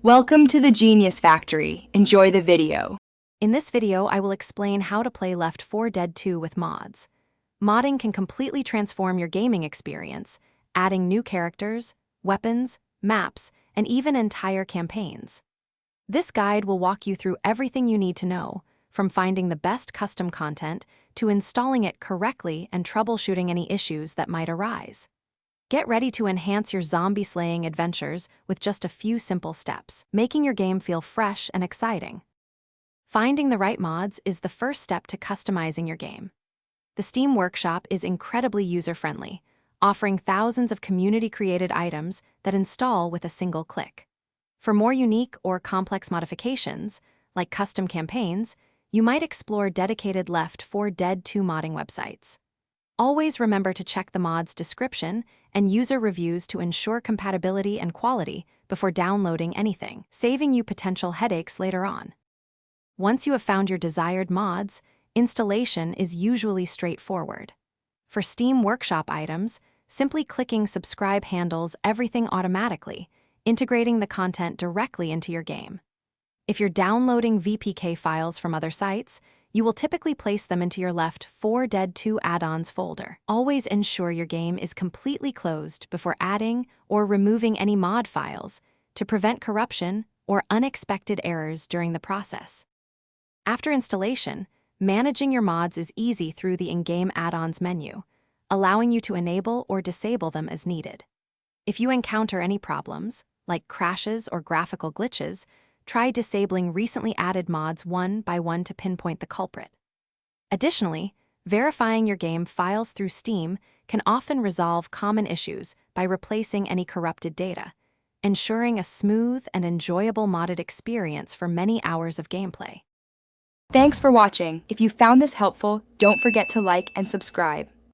Welcome to the Genius Factory. Enjoy the video. In this video, I will explain how to play Left 4 Dead 2 with mods. Modding can completely transform your gaming experience, adding new characters, weapons, maps, and even entire campaigns. This guide will walk you through everything you need to know, from finding the best custom content to installing it correctly and troubleshooting any issues that might arise. Get ready to enhance your zombie-slaying adventures with just a few simple steps, making your game feel fresh and exciting. Finding the right mods is the first step to customizing your game. The Steam Workshop is incredibly user-friendly, offering thousands of community-created items that install with a single click. For more unique or complex modifications, like custom campaigns, you might explore dedicated Left 4 Dead 2 modding websites. Always remember to check the mod's description and user reviews to ensure compatibility and quality before downloading anything, saving you potential headaches later on. Once you have found your desired mods, installation is usually straightforward. For Steam Workshop items, simply clicking subscribe handles everything automatically, integrating the content directly into your game. If you're downloading VPK files from other sites, you will typically place them into your Left 4 Dead 2 add-ons folder. Always ensure your game is completely closed before adding or removing any mod files to prevent corruption or unexpected errors during the process. After installation, managing your mods is easy through the in-game add-ons menu, allowing you to enable or disable them as needed. If you encounter any problems, like crashes or graphical glitches, try disabling recently added mods one by one to pinpoint the culprit. Additionally, verifying your game files through Steam can often resolve common issues by replacing any corrupted data, ensuring a smooth and enjoyable modded experience for many hours of gameplay. Thanks for watching. If you found this helpful, don't forget to like and subscribe.